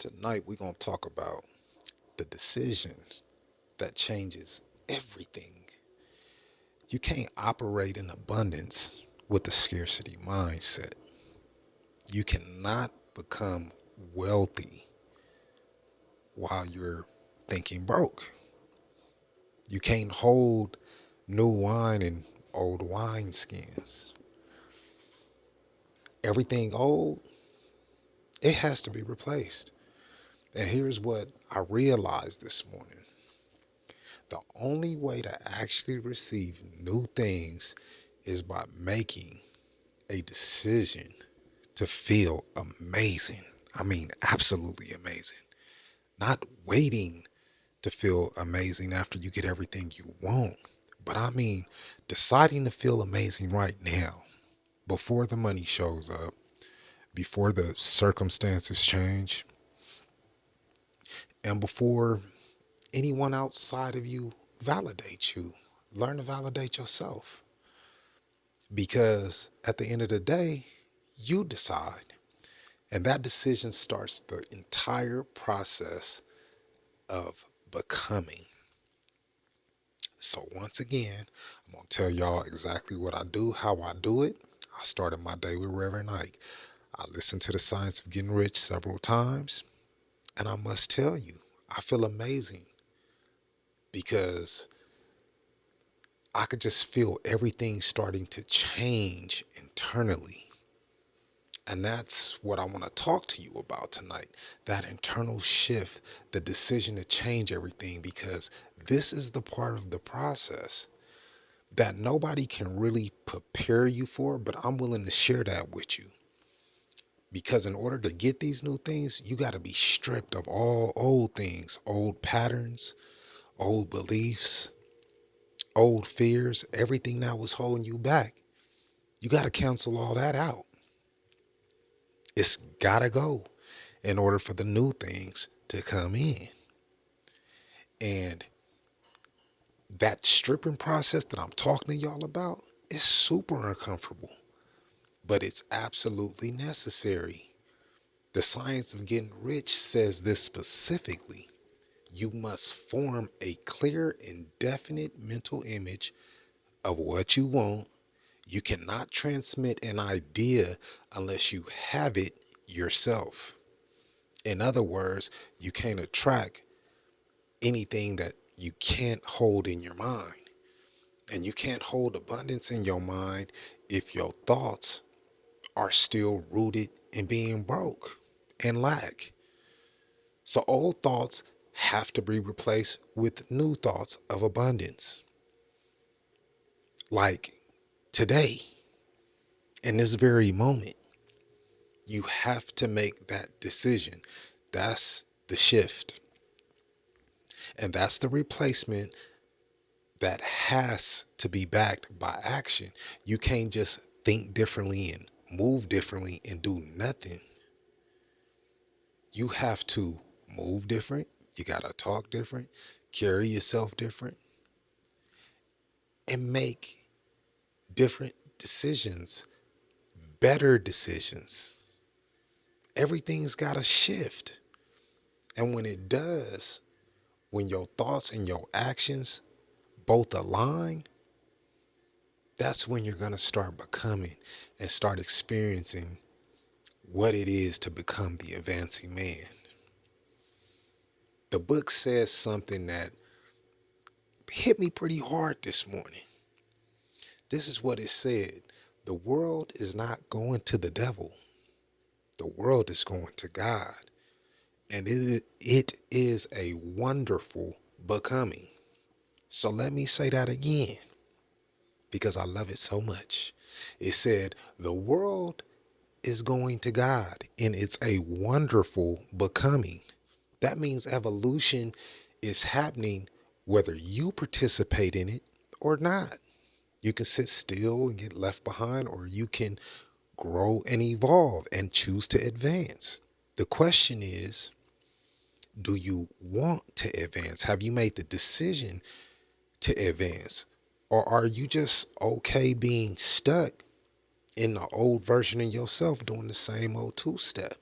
Tonight we're going to talk about the decision that changes everything. You can't operate in abundance with a scarcity mindset. You cannot become wealthy while you're thinking broke. You can't hold new wine in old wineskins. Everything old, it has to be replaced. And here's what I realized this morning. The only way to actually receive new things is by making a decision to feel amazing. I mean, absolutely amazing. Not waiting to feel amazing after you get everything you want, but I mean, deciding to feel amazing right now before the money shows up, before the circumstances change, and before anyone outside of you validates you. Learn to validate yourself. Because at the end of the day, you decide. And that decision starts the entire process of becoming. So once again, I'm going to tell y'all exactly what I do, how I do it. I started my day with Reverend Ike. I listened to The Science of Getting Rich several times. And I must tell you, I feel amazing because I could just feel everything starting to change internally. And that's what I want to talk to you about tonight. That internal shift, the decision to change everything, because this is the part of the process that nobody can really prepare you for, but I'm willing to share that with you. Because in order to get these new things, you got to be stripped of all old things, old patterns, old beliefs, old fears, everything that was holding you back. You got to cancel all that out. It's got to go in order for the new things to come in. And that stripping process that I'm talking to y'all about is super uncomfortable, but it's absolutely necessary. The science of getting rich says this specifically. You must form a clear and definite mental image of what you want. You cannot transmit an idea unless you have it yourself. In other words, you can't attract anything that you can't hold in your mind. And you can't hold abundance in your mind if your thoughts are still rooted in being broke and lack. So old thoughts have to be replaced with new thoughts of abundance. Like today, in this very moment, you have to make that decision. That's the shift. And that's the replacement that has to be backed by action. You can't just think differently and move differently and do nothing. You have to move different. You got to talk different, carry yourself different, and make different decisions, better decisions. Everything's got to shift. And when it does, when your thoughts and your actions both align, that's when you're going to start becoming and start experiencing what it is to become the advancing man. The book says something that hit me pretty hard this morning. This is what it said. The world is not going to the devil. The world is going to God. And it is a wonderful becoming. So let me say that again because I love it so much. It said, the world is going to God and it's a wonderful becoming. That means evolution is happening whether you participate in it or not. You can sit still and get left behind, or you can grow and evolve and choose to advance. The question is, do you want to advance? Have you made the decision to advance? Or are you just okay being stuck in the old version of yourself doing the same old two-step?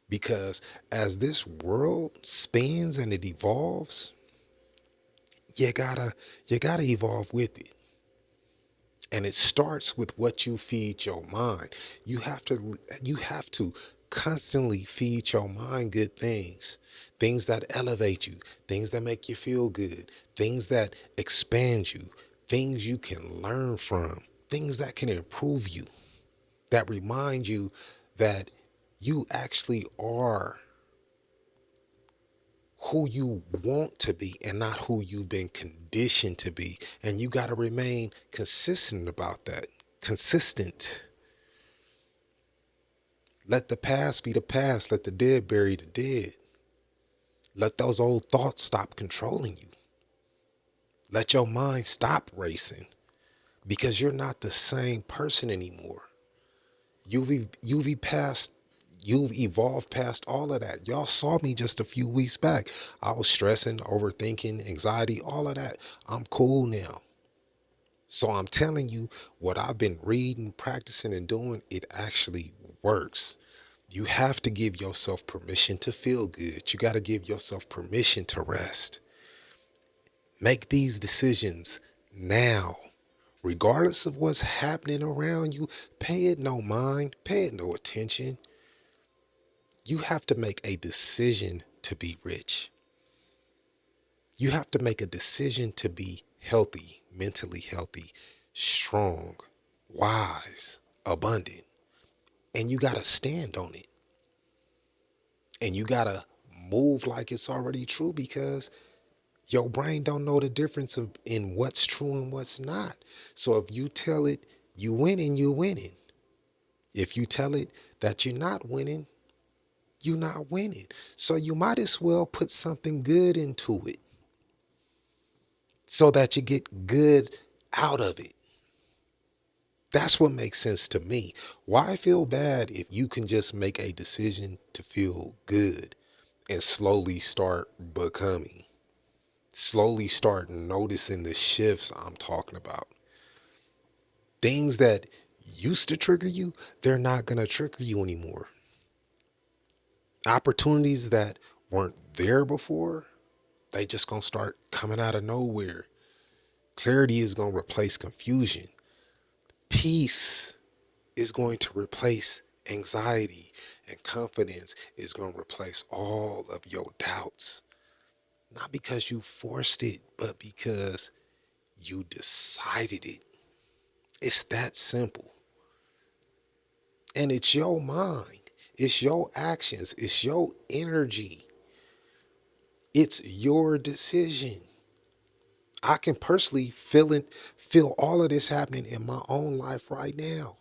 Because as this world spins and it evolves, you gotta you gotta evolve with it. And it starts with what you feed your mind. You have to constantly feed your mind good things. Things that elevate you, things that make you feel good, things that expand you, things you can learn from, things that can improve you, that remind you that you actually are who you want to be and not who you've been conditioned to be. And you got to remain consistent about that. Consistent. Let the past be the past. Let the dead bury the dead. Let those old thoughts stop controlling you. Let your mind stop racing because you're not the same person anymore. You've evolved past all of that. Y'all saw me just a few weeks back. I was stressing, overthinking, anxiety, all of that. I'm cool now. So I'm telling you what I've been reading, practicing, and doing, it actually works. You have to give yourself permission to feel good. You got to give yourself permission to rest. Make these decisions now. Regardless of what's happening around you, pay it no mind, pay it no attention. You have to make a decision to be rich. You have to make a decision to be healthy, mentally healthy, strong, wise, abundant. And you got to stand on it. And you got to move like it's already true because your brain don't know the difference in what's true and what's not. So if you tell it you winning, you winning. If you tell it that you're not winning, you're not winning. So you might as well put something good into it so that you get good out of it. That's what makes sense to me. Why feel bad if you can just make a decision to feel good and slowly start becoming? Slowly start noticing the shifts I'm talking about. Things that used to trigger you, they're not going to trigger you anymore. Opportunities that weren't there before, they just going to start coming out of nowhere. Clarity is going to replace confusion. Peace is going to replace anxiety, and confidence is going to replace all of your doubts. Not because you forced it, but because you decided it. It's that simple. And it's your mind, it's your actions, it's your energy, it's your decision. I can personally feel all of this happening in my own life right now.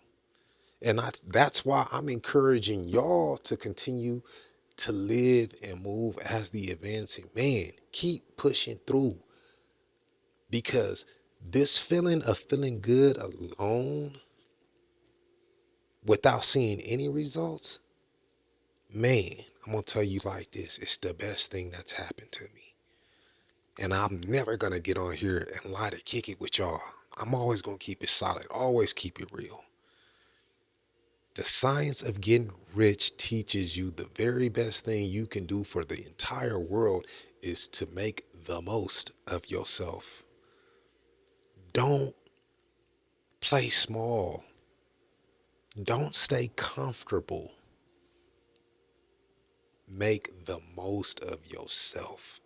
And that's why I'm encouraging y'all to continue to live and move as the advancing man. Keep pushing through because this feeling of feeling good alone without seeing any results, man, I'm going to tell you like this. It's the best thing that's happened to me. And I'm never going to get on here and lie to kick it with y'all. I'm always going to keep it solid. Always keep it real. The science of getting rich teaches you the very best thing you can do for the entire world is to make the most of yourself. Don't play small. Don't stay comfortable. Make the most of yourself.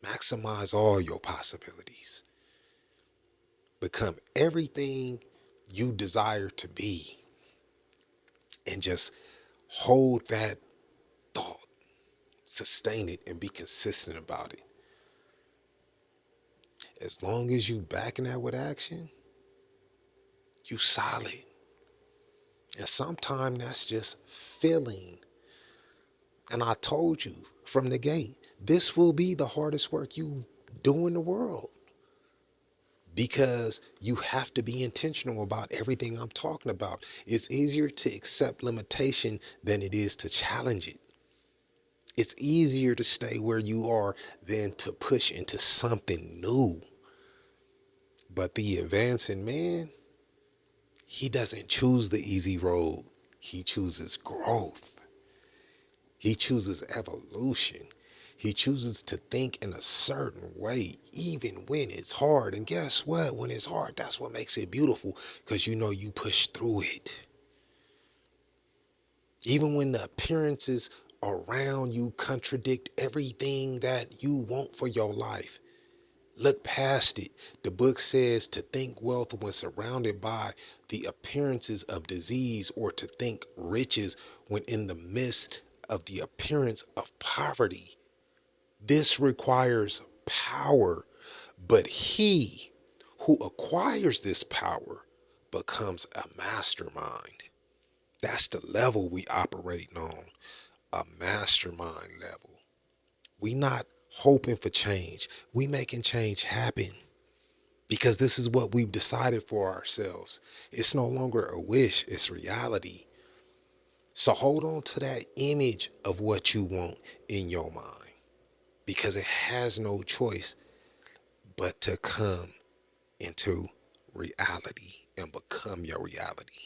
Maximize all your possibilities. Become everything you desire to be. And just hold that thought. Sustain it and be consistent about it. As long as you backing that with action, you solid. And sometimes that's just feeling. And I told you from the gate, this will be the hardest work you do in the world because you have to be intentional about everything I'm talking about. It's easier to accept limitation than it is to challenge it. It's easier to stay where you are than to push into something new. But the advancing man, he doesn't choose the easy road. He chooses growth. He chooses evolution. He chooses to think in a certain way, even when it's hard. And guess what? When it's hard, that's what makes it beautiful, because you know you push through it. Even when the appearances around you contradict everything that you want for your life, look past it. The book says to think wealth when surrounded by the appearances of disease, or to think riches when in the midst of the appearance of poverty. This requires power, but he who acquires this power becomes a mastermind. That's the level we operating on, a mastermind level. We not hoping for change. We making change happen, because this is what we've decided for ourselves. It's no longer a wish, it's reality. So hold on to that image of what you want in your mind, because it has no choice but to come into reality and become your reality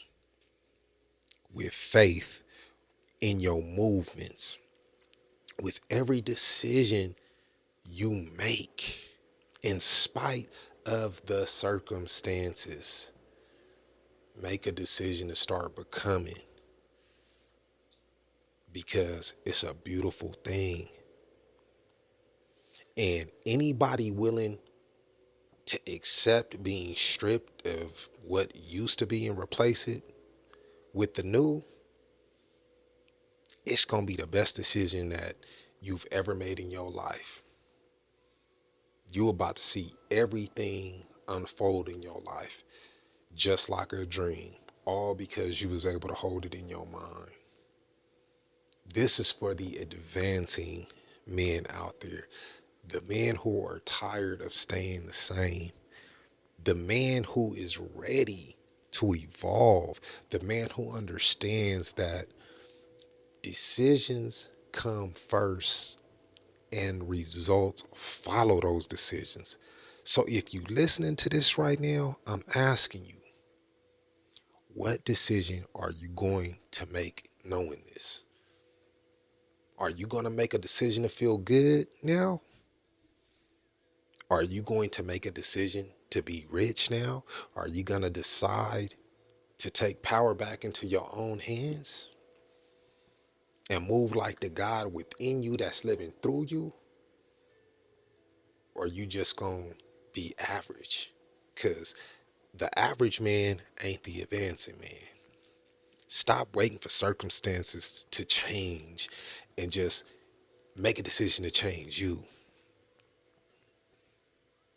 with faith in your movements, with every decision you make, in spite of the circumstances. Make a decision to start becoming, because it's a beautiful thing. And anybody willing to accept being stripped of what used to be and replace it with the new, it's going to be the best decision that you've ever made in your life. You're about to see everything unfold in your life just like a dream, all because you was able to hold it in your mind. This is for the advancing men out there, the men who are tired of staying the same, the man who is ready to evolve, the man who understands that decisions come first and results follow those decisions. So if you listening to this right now, I'm asking you, what decision are you going to make knowing this? Are you going to make a decision to feel good now? Are you going to make a decision to be rich now? Are you going to decide to take power back into your own hands and move like the God within you that's living through you? Or are you just going to be average? Because the average man ain't the advancing man. Stop waiting for circumstances to change and just make a decision to change you.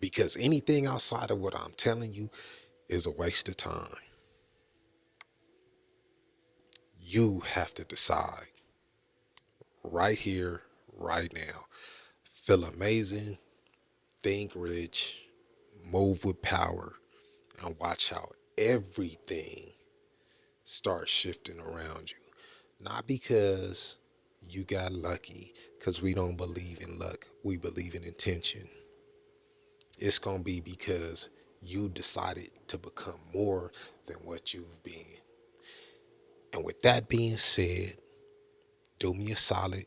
Because anything outside of what I'm telling you is a waste of time. You have to decide right here, right now. Feel amazing, think rich, move with power, and watch how everything starts shifting around you. Not because you got lucky, because we don't believe in luck. We believe in intention. It's going to be because you decided to become more than what you've been. And with that being said, do me a solid.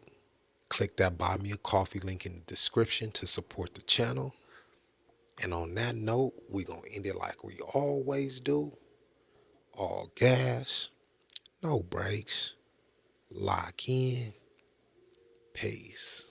Click that buy me a coffee link in the description to support the channel. And on that note, we're going to end it like we always do. All gas, no brakes. Lock in. Peace.